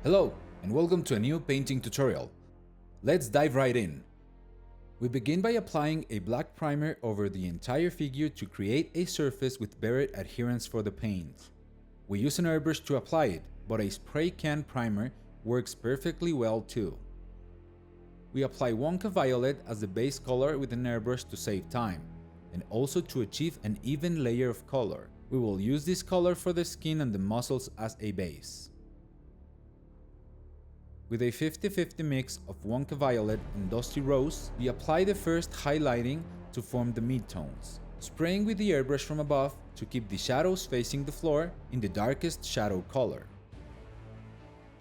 Hello, and welcome to a new painting tutorial. Let's dive right in. We begin by applying a black primer over the entire figure to create a surface with better adherence for the paint. We use an airbrush to apply it, but a spray can primer works perfectly well too. We apply Wonka Violet as the base color with an airbrush to save time, and also to achieve an even layer of color. We will use this color for the skin and the muscles as a base. With a 50-50 mix of Wonka Violet and Dusty Rose, we apply the first highlighting to form the midtones, spraying with the airbrush from above to keep the shadows facing the floor in the darkest shadow color.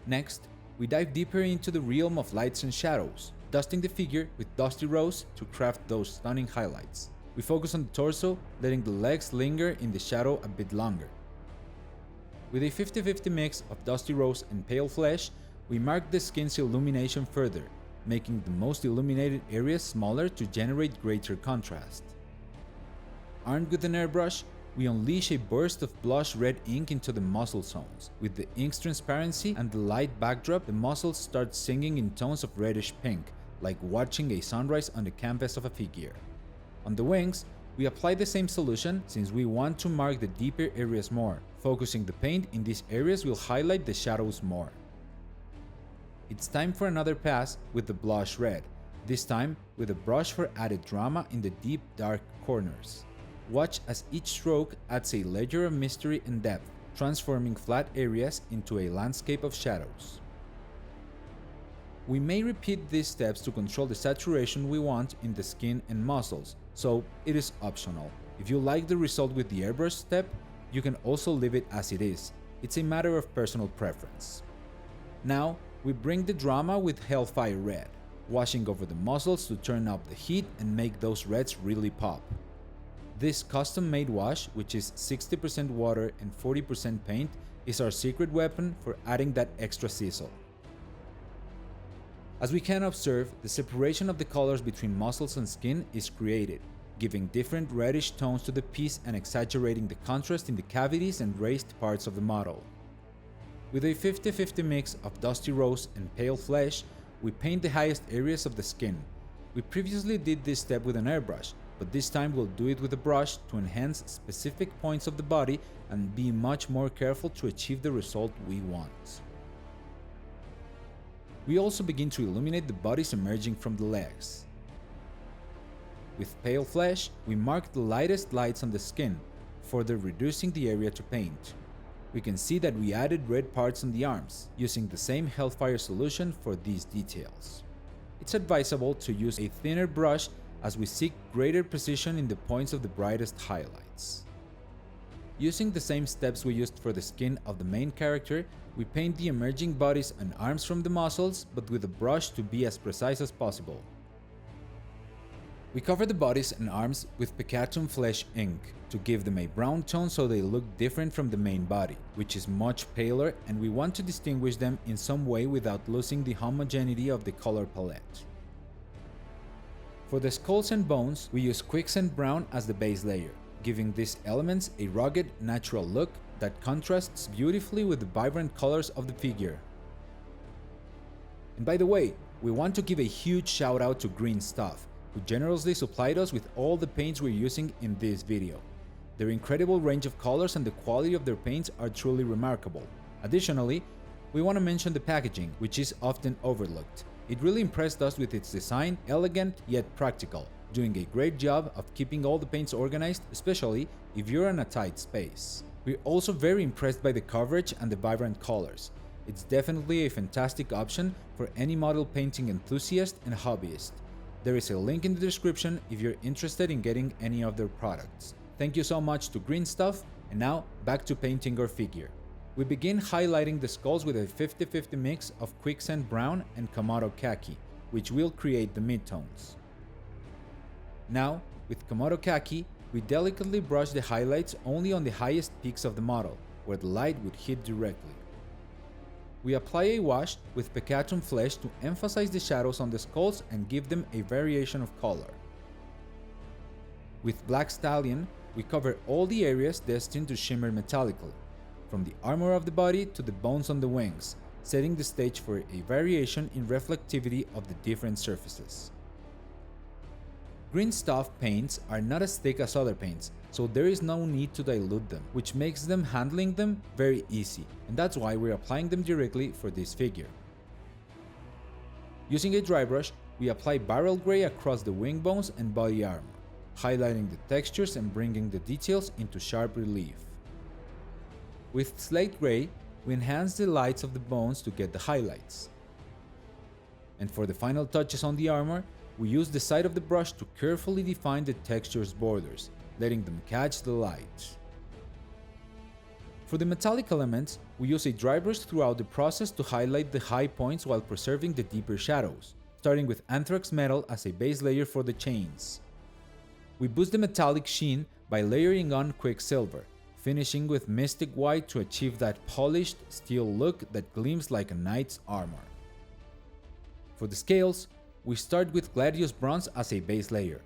Next, we dive deeper into the realm of lights and shadows, dusting the figure with Dusty Rose to craft those stunning highlights. We focus on the torso, letting the legs linger in the shadow a bit longer. With a 50-50 mix of Dusty Rose and Pale Flesh, we mark the skin's illumination further, making the most illuminated areas smaller to generate greater contrast. Armed with an airbrush, we unleash a burst of blush red ink into the muscle zones. With the ink's transparency and the light backdrop, the muscles start singing in tones of reddish pink, like watching a sunrise on the canvas of a figure. On the wings, we apply the same solution since we want to mark the deeper areas more. Focusing the paint in these areas will highlight the shadows more. It's time for another pass with the blush red, this time with a brush for added drama in the deep dark corners. Watch as each stroke adds a layer of mystery and depth, transforming flat areas into a landscape of shadows. We may repeat these steps to control the saturation we want in the skin and muscles, so it is optional. If you like the result with the airbrush step, you can also leave it as it is. It's a matter of personal preference. Now, we bring the drama with Hellfire Red, washing over the muscles to turn up the heat and make those reds really pop. This custom-made wash, which is 60% water and 40% paint, is our secret weapon for adding that extra sizzle. As we can observe, the separation of the colors between muscles and skin is created, giving different reddish tones to the piece and exaggerating the contrast in the cavities and raised parts of the model. With a 50-50 mix of Dusty Rose and Pale Flesh, we paint the highest areas of the skin. We previously did this step with an airbrush, but this time we'll do it with a brush to enhance specific points of the body and be much more careful to achieve the result we want. We also begin to illuminate the bodies emerging from the legs. With Pale Flesh, we mark the lightest lights on the skin, further reducing the area to paint. We can see that we added red parts on the arms, using the same Hellfire solution for these details. It's advisable to use a thinner brush as we seek greater precision in the points of the brightest highlights. Using the same steps we used for the skin of the main character, we paint the emerging bodies and arms from the muscles, but with a brush to be as precise as possible. We cover the bodies and arms with Pecarum flesh ink to give them a brown tone so they look different from the main body, which is much paler, and we want to distinguish them in some way without losing the homogeneity of the color palette. For the skulls and bones, we use Quicksand brown as the base layer, giving these elements a rugged, natural look that contrasts beautifully with the vibrant colors of the figure. And by the way, we want to give a huge shout out to Green Stuff, who generously supplied us with all the paints we're using in this video. Their incredible range of colors and the quality of their paints are truly remarkable. Additionally, we want to mention the packaging, which is often overlooked. It really impressed us with its design, elegant yet practical, doing a great job of keeping all the paints organized, especially if you're in a tight space. We're also very impressed by the coverage and the vibrant colors. It's definitely a fantastic option for any model painting enthusiast and hobbyist. There is a link in the description if you're interested in getting any of their products. Thank you so much to Green Stuff, and now back to painting our figure. We begin highlighting the skulls with a 50-50 mix of Quicksand brown and Komodo khaki, which will create the midtones. Now, with Komodo khaki, we delicately brush the highlights only on the highest peaks of the model, where the light would hit directly. We apply a wash with Pecarum flesh to emphasize the shadows on the skulls and give them a variation of color. With Black Stallion, we cover all the areas destined to shimmer metallically, from the armor of the body to the bones on the wings, setting the stage for a variation in reflectivity of the different surfaces. Green stuff paints are not as thick as other paints, so there is no need to dilute them, which makes handling them very easy, and that's why we're applying them directly for this figure. Using a dry brush, we apply barrel gray across the wing bones and body armor, highlighting the textures and bringing the details into sharp relief. With slate gray, we enhance the lights of the bones to get the highlights. And for the final touches on the armor, we use the side of the brush to carefully define the texture's borders, letting them catch the light. For the metallic elements, we use a dry brush throughout the process to highlight the high points while preserving the deeper shadows, starting with Anthrax metal as a base layer for the chains. We boost the metallic sheen by layering on Quicksilver, finishing with Mystic White to achieve that polished steel look that gleams like a knight's armor. For the scales, we start with Gladius bronze as a base layer.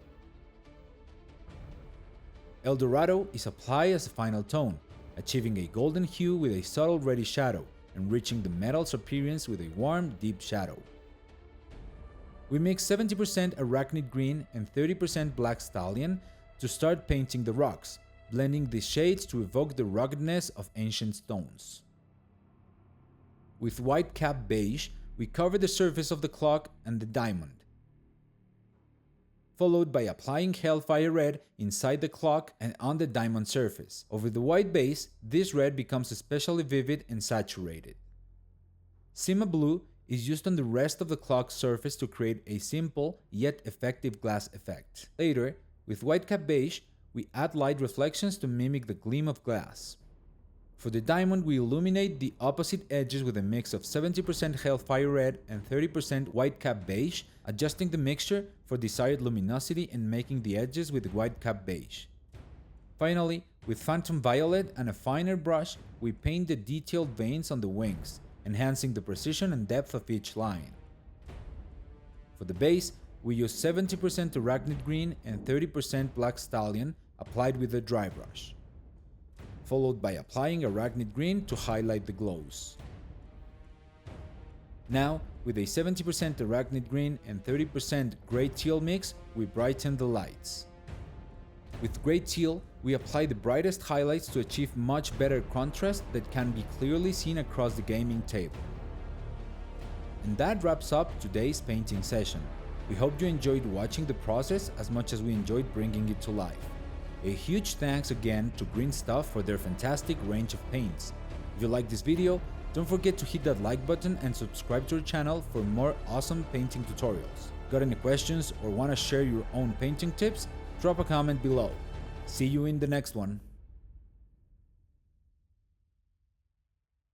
El Dorado is applied as a final tone, achieving a golden hue with a subtle reddish shadow, enriching the metal's appearance with a warm, deep shadow. We mix 70% Arachnid green and 30% black stallion to start painting the rocks, blending the shades to evoke the ruggedness of ancient stones. With Whitecap beige, we cover the surface of the clock and the diamond, followed by applying Hellfire red inside the clock and on the diamond surface. Over the white base, this red becomes especially vivid and saturated. Zima blue is used on the rest of the clock's surface to create a simple yet effective glass effect. Later, with Whitecap beige, we add light reflections to mimic the gleam of glass. For the diamond, we illuminate the opposite edges with a mix of 70% Hellfire red and 30% Whitecap beige, adjusting the mixture for desired luminosity and making the edges with Whitecap beige. Finally, with Phantom Violet and a finer brush, we paint the detailed veins on the wings, enhancing the precision and depth of each line. For the base, we use 70% Arachnid green and 30% black stallion applied with a dry brush, followed by applying Arachnid green to highlight the glows. Now, with a 70% Arachnid green and 30% gray teal mix, we brighten the lights. With gray teal, we apply the brightest highlights to achieve much better contrast that can be clearly seen across the gaming table. And that wraps up today's painting session. We hope you enjoyed watching the process as much as we enjoyed bringing it to life. A huge thanks again to Green Stuff for their fantastic range of paints. If you liked this video, don't forget to hit that like button and subscribe to our channel for more awesome painting tutorials. Got any questions or want to share your own painting tips? Drop a comment below. See you in the next one.